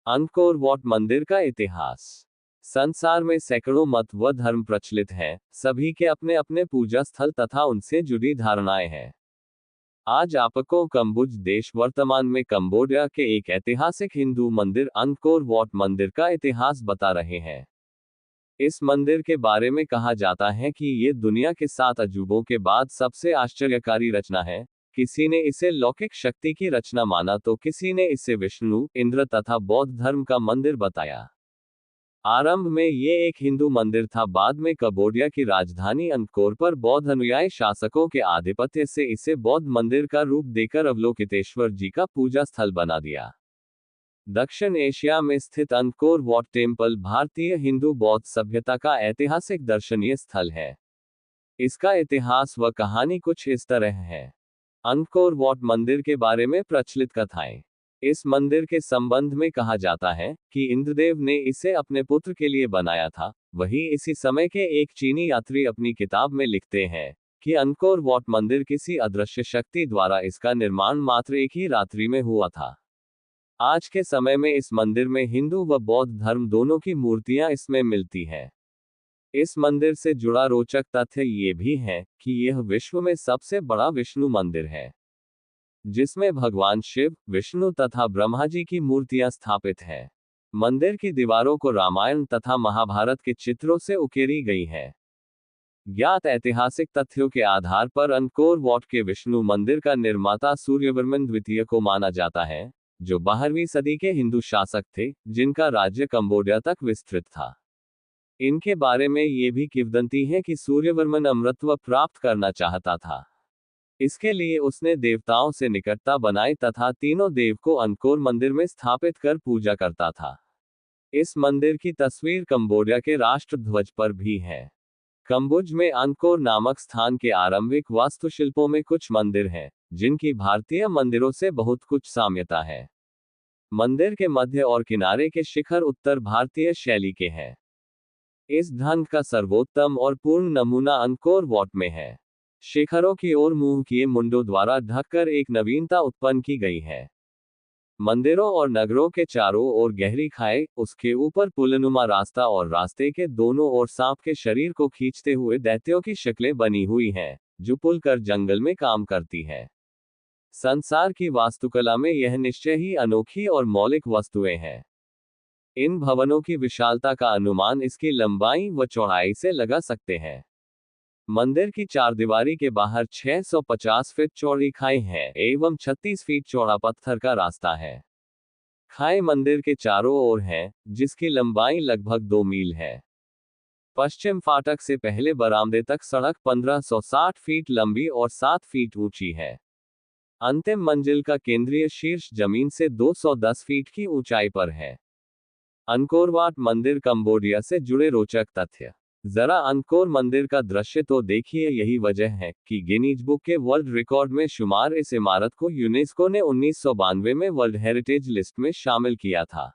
Angkor Wat मंदिर का इतिहास। संसार में सैकड़ों मत व धर्म प्रचलित हैं, सभी के अपने अपने पूजा स्थल तथा उनसे जुड़ी धारणाएं हैं। आज आपको कंबुज देश वर्तमान में कंबोडिया के एक ऐतिहासिक हिंदू मंदिर अंकोर वाट मंदिर का इतिहास बता रहे हैं। इस मंदिर के बारे में कहा जाता है कि ये दुनिया के 7 अजूबों के बाद सबसे आश्चर्यकारी रचना है। किसी ने इसे लौकिक शक्ति की रचना माना तो किसी ने इसे विष्णु, इंद्र तथा बौद्ध धर्म का मंदिर बताया। आरंभ में ये एक हिंदू मंदिर था, बाद में कंबोडिया की राजधानी अंकोर पर बौद्ध अनुयायी शासकों के आधिपत्य से इसे बौद्ध मंदिर का रूप देकर अवलोकितेश्वर जी का पूजा स्थल बना दिया। दक्षिण एशिया में स्थित अंकोर वाट टेम्पल भारतीय हिंदू बौद्ध सभ्यता का ऐतिहासिक दर्शनीय स्थल है। इसका इतिहास व कहानी कुछ इस तरह है। अंकोर वाट मंदिर के बारे में प्रचलित कथाएं। इस मंदिर के संबंध में कहा जाता है कि इंद्रदेव ने इसे अपने पुत्र के लिए बनाया था। वहीं इसी समय के एक चीनी यात्री अपनी किताब में लिखते हैं कि अंकोर वाट मंदिर किसी अदृश्य शक्ति द्वारा इसका निर्माण मात्र एक ही रात्रि में हुआ था। आज के समय में इस मंदिर में हिंदू व बौद्ध धर्म दोनों की मूर्तियां इसमें मिलती हैं। इस मंदिर से जुड़ा रोचक तथ्य ये भी है कि यह विश्व में सबसे बड़ा विष्णु मंदिर है, जिसमें भगवान शिव, विष्णु तथा ब्रह्मा जी की मूर्तियां स्थापित हैं। मंदिर की दीवारों को रामायण तथा महाभारत के चित्रों से उकेरी गई है। ज्ञात ऐतिहासिक तथ्यों के आधार पर अंकोर वाट के विष्णु मंदिर का निर्माता सूर्यवर्मन द्वितीय को माना जाता है, जो 12वीं सदी के हिंदू शासक थे, जिनका राज्य कंबोडिया तक विस्तृत था। इनके बारे में ये भी किंवदंती है कि सूर्यवर्मन अमरत्व प्राप्त करना चाहता था। इसके लिए उसने देवताओं से निकटता बनाई तथा तीनों देव को अंकोर मंदिर में स्थापित कर पूजा करता था। इस मंदिर की तस्वीर कंबोडिया के राष्ट्र ध्वज पर भी है। कंबुज में अंकोर नामक स्थान के आरंभिक वास्तुशिल्पों में कुछ मंदिर हैं, जिनकी भारतीय मंदिरों से बहुत कुछ साम्यता है। मंदिर के मध्य और किनारे के शिखर उत्तर भारतीय शैली के हैं। इस ढंग का सर्वोत्तम और पूर्ण नमूना अंकोर वाट में है। शिखरों की ओर मुंह किए मुंडों द्वारा ढककर एक नवीनता उत्पन्न की गई है। मंदिरों और नगरों के चारों ओर गहरी खाई, उसके ऊपर पुलनुमा रास्ता और रास्ते के दोनों ओर सांप के शरीर को खींचते हुए दैत्यों की शक्लें बनी हुई हैं, जो पुल कर जंगल में काम करती है। संसार की वास्तुकला में यह निश्चय ही अनोखी और मौलिक वस्तुएं हैं। इन भवनों की विशालता का अनुमान इसकी लंबाई व चौड़ाई से लगा सकते हैं। मंदिर की चारदीवारी के बाहर 650 फीट चौड़ी खाई है एवं 36 फीट चौड़ा पत्थर का रास्ता है। खाई मंदिर के चारों ओर है, जिसकी लंबाई लगभग 2 मील है। पश्चिम फाटक से पहले बरामदे तक सड़क 1560 फीट लंबी और 7 फीट ऊंची है। अंतिम मंजिल का केंद्रीय शीर्ष जमीन से 210 फीट की ऊंचाई पर है। अंकोर वाट मंदिर कंबोडिया से जुड़े रोचक तथ्य। जरा अंकोर मंदिर का दृश्य तो देखिए। यही वजह है कि गिनीज बुक के वर्ल्ड रिकॉर्ड में शुमार इस इमारत को यूनेस्को ने 1992 में वर्ल्ड हेरिटेज लिस्ट में शामिल किया था।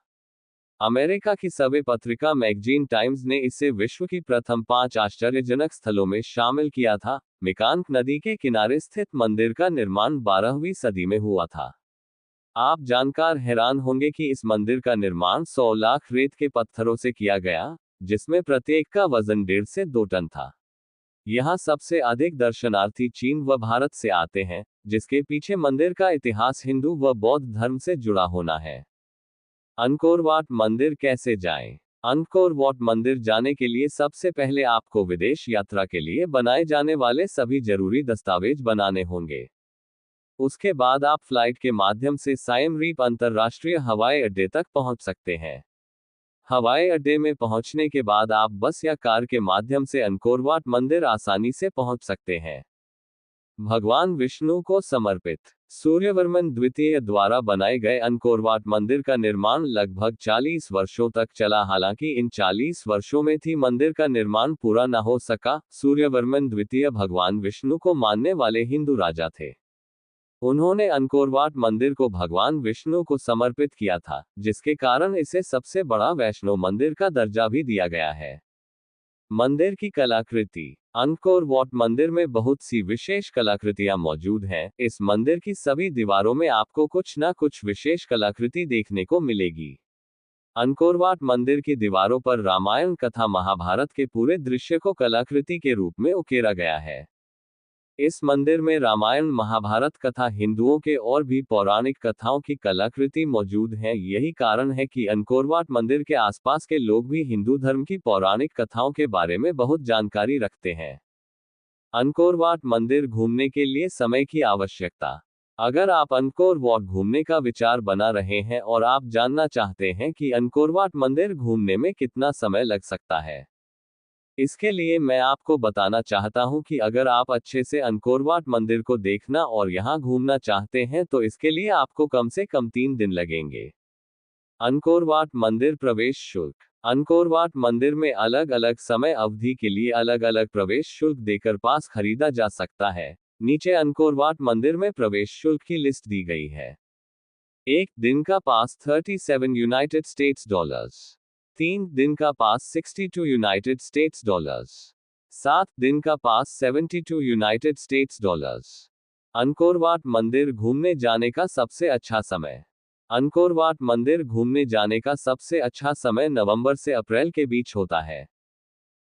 अमेरिका की सवे पत्रिका मैगजीन टाइम्स ने इसे विश्व की प्रथम 5 आश्चर्यजनक स्थलों में शामिल किया था। मेकांग नदी के किनारे स्थित मंदिर का निर्माण 12वीं सदी में हुआ था। आप जानकर हैरान होंगे कि इस मंदिर का निर्माण 100 लाख रेत के पत्थरों से किया गया, जिसमें प्रत्येक का वजन 1.5 से 2 टन था। यहाँ सबसे अधिक दर्शनार्थी चीन व भारत से आते हैं, जिसके पीछे मंदिर का इतिहास हिंदू व बौद्ध धर्म से जुड़ा होना है। अंकोर वाट मंदिर कैसे जाएं? अंकोर वाट मंदिर जाने के लिए सबसे पहले आपको विदेश यात्रा के लिए बनाए जाने वाले सभी जरूरी दस्तावेज बनाने होंगे। उसके बाद आप फ्लाइट के माध्यम से सायम रीप अंतर्राष्ट्रीय हवाई अड्डे तक पहुंच सकते हैं। हवाई अड्डे में पहुंचने के बाद आप बस या कार के माध्यम से अंकोर वाट मंदिर आसानी से पहुंच सकते हैं। भगवान विष्णु को समर्पित सूर्यवर्मन द्वितीय द्वारा बनाए गए अंकोर वाट मंदिर का निर्माण लगभग 40 वर्षों तक चला। हालांकि इन 40 वर्षों में भी मंदिर का निर्माण पूरा न हो सका। सूर्यवर्मन द्वितीय भगवान विष्णु को मानने वाले हिंदू राजा थे। उन्होंने अंकोर वाट मंदिर को भगवान विष्णु को समर्पित किया था, जिसके कारण इसे सबसे बड़ा वैष्णव मंदिर का दर्जा भी दिया गया है। मंदिर की कलाकृति। अंकोर वाट मंदिर में बहुत सी विशेष कलाकृतियां मौजूद हैं। इस मंदिर की सभी दीवारों में आपको कुछ न कुछ विशेष कलाकृति देखने को मिलेगी। अंकोर वाट मंदिर की दीवारों पर रामायण कथा महाभारत के पूरे दृश्य को कलाकृति के रूप में उकेरा गया है। इस मंदिर में रामायण महाभारत कथा हिंदुओं के और भी पौराणिक कथाओं की कलाकृति मौजूद है। यही कारण है कि अंकोरवाट मंदिर के आसपास के लोग भी हिंदू धर्म की पौराणिक कथाओं के बारे में बहुत जानकारी रखते हैं। अंकोरवाट मंदिर घूमने के लिए समय की आवश्यकता। अगर आप अंकोरवाट घूमने का विचार बना रहे हैं और आप जानना चाहते हैं कि अंकोरवाट मंदिर घूमने में कितना समय लग सकता है, इसके लिए मैं आपको बताना चाहता हूं कि अगर आप अच्छे से अंकोरवाट मंदिर को देखना और यहां घूमना चाहते हैं तो इसके लिए आपको कम से कम 3 दिन लगेंगे। अंकोरवाट मंदिर प्रवेश शुल्क। अंकोरवाट मंदिर में अलग अलग समय अवधि के लिए अलग अलग प्रवेश शुल्क देकर पास खरीदा जा सकता है। नीचे अंकोरवाट मंदिर में प्रवेश शुल्क की लिस्ट दी गई है। 1 दिन का पास 37 यूनाइटेड स्टेट्स डॉलर्स। 3 दिन का पास 62 यूनाइटेड स्टेट्स डॉलर्स। 7 दिन का पास 72 यूनाइटेड स्टेट्स डॉलर्स। अंकोरवाट मंदिर घूमने जाने का सबसे अच्छा समय। अंकोरवाट मंदिर घूमने जाने का सबसे अच्छा समय नवंबर से अप्रैल के बीच होता है।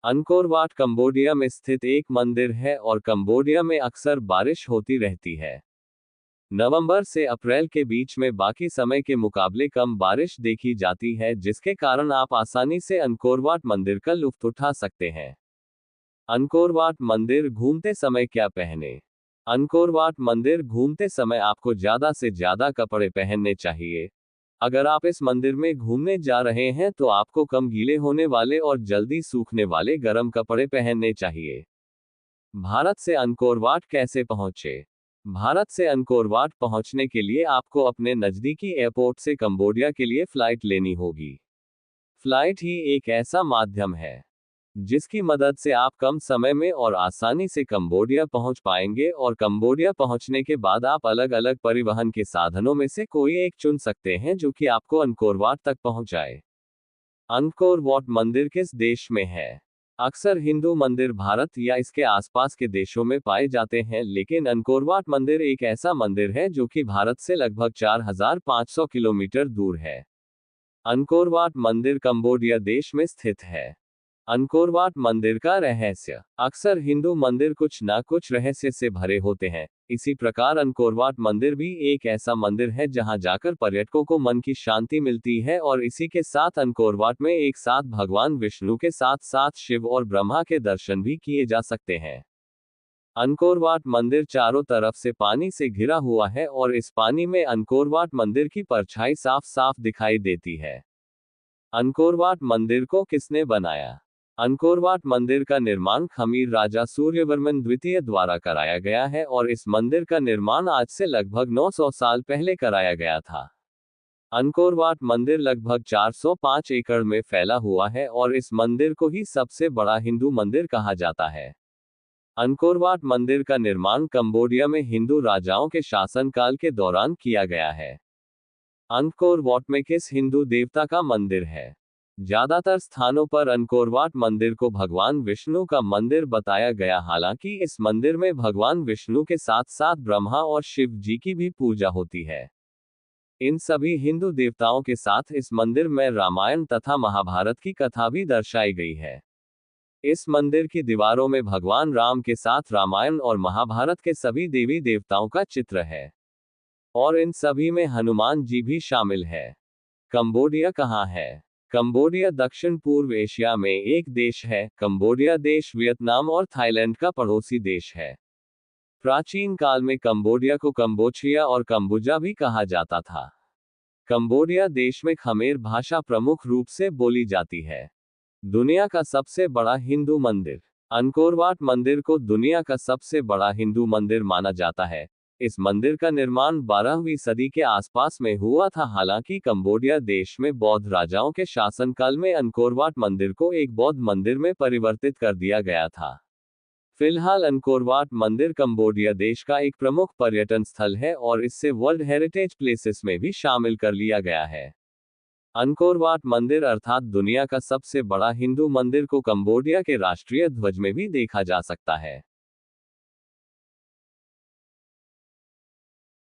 अंकोरवाट कंबोडिया में स्थित एक मंदिर है और कंबोडिया में अक्सर बारिश होती रहती है। नवंबर से अप्रैल के बीच में बाकी समय के मुकाबले कम बारिश देखी जाती है, जिसके कारण आप आसानी से अंकोरवाट मंदिर का लुत्फ उठा सकते हैं। अंकोरवाट मंदिर घूमते समय क्या पहने। अंकोरवाट मंदिर घूमते समय आपको ज्यादा से ज्यादा कपड़े पहनने चाहिए। अगर आप इस मंदिर में घूमने जा रहे हैं तो आपको कम गीले होने वाले और जल्दी सूखने वाले गर्म कपड़े पहनने चाहिए। भारत से अंकोरवाट कैसे पहुंचे। भारत से अंकोरवाट पहुंचने के लिए आपको अपने नजदीकी एयरपोर्ट से कंबोडिया के लिए फ्लाइट लेनी होगी। फ्लाइट ही एक ऐसा माध्यम है जिसकी मदद से आप कम समय में और आसानी से कंबोडिया पहुंच पाएंगे, और कंबोडिया पहुंचने के बाद आप अलग अलग परिवहन के साधनों में से कोई एक चुन सकते हैं जो कि आपको अंकोरवाट तक पहुंचाए। अंकोरवाट मंदिर किस देश में है। अक्सर हिंदू मंदिर भारत या इसके आसपास के देशों में पाए जाते हैं, लेकिन अंकोरवाट मंदिर एक ऐसा मंदिर है जो कि भारत से लगभग 4500 किलोमीटर दूर है। अंकोरवाट मंदिर कंबोडिया देश में स्थित है। अंकोरवाट मंदिर का रहस्य। अक्सर हिंदू मंदिर कुछ ना कुछ रहस्य से भरे होते हैं। इसी प्रकार अंकोरवाट मंदिर भी एक ऐसा मंदिर है जहां जाकर पर्यटकों को मन की शांति मिलती है, और इसी के साथ अंकोरवाट में एक साथ भगवान विष्णु के साथ साथ शिव और ब्रह्मा के दर्शन भी किए जा सकते हैं। अंकोरवाट मंदिर चारों तरफ से पानी से घिरा हुआ है और इस पानी में अंकोरवाट मंदिर की परछाई साफ साफ दिखाई देती है। अंकोरवाट मंदिर को किसने बनाया। अंकोरवाट मंदिर का निर्माण खमीर राजा सूर्यवर्मन द्वितीय द्वारा कराया गया है, और इस मंदिर का निर्माण आज से लगभग 900 साल पहले कराया गया था। अंकोरवाट मंदिर लगभग 405 एकड़ में फैला हुआ है और इस मंदिर को ही सबसे बड़ा हिंदू मंदिर कहा जाता है। अंकोरवाट मंदिर का निर्माण कंबोडिया में हिंदू राजाओं के शासनकाल के दौरान किया गया है। अंकोरवाट में किस हिंदू देवता का मंदिर है। ज्यादातर स्थानों पर अंकोरवाट मंदिर को भगवान विष्णु का मंदिर बताया गया, हालांकि इस मंदिर में भगवान विष्णु के साथ साथ ब्रह्मा और शिव जी की भी पूजा होती है। इन सभी हिंदू देवताओं के साथ इस मंदिर में रामायण तथा महाभारत की कथा भी दर्शाई गई है। इस मंदिर की दीवारों में भगवान राम के साथ रामायण और महाभारत के सभी देवी देवताओं का चित्र है, और इन सभी में हनुमान जी भी शामिल है। कंबोडिया कहाँ है। कंबोडिया दक्षिण पूर्व एशिया में एक देश है। कंबोडिया देश वियतनाम और थाईलैंड का पड़ोसी देश है। प्राचीन काल में कंबोडिया को कंबोचिया और कंबुजा भी कहा जाता था। कंबोडिया देश में खमेर भाषा प्रमुख रूप से बोली जाती है। दुनिया का सबसे बड़ा हिंदू मंदिर। अंकोरवाट मंदिर को दुनिया का सबसे बड़ा हिंदू मंदिर माना जाता है। इस मंदिर का निर्माण 12वीं सदी के आसपास में हुआ था। हालांकि कंबोडिया देश में बौद्ध राजाओं के शासनकाल में अंकोरवाट मंदिर को एक बौद्ध मंदिर में परिवर्तित कर दिया गया था। फिलहाल अंकोरवाट मंदिर कंबोडिया देश का एक प्रमुख पर्यटन स्थल है और इससे वर्ल्ड हेरिटेज प्लेसेस में भी शामिल कर लिया गया है। अंकोरवाट मंदिर अर्थात दुनिया का सबसे बड़ा हिंदू मंदिर को कंबोडिया के राष्ट्रीय ध्वज में भी देखा जा सकता है।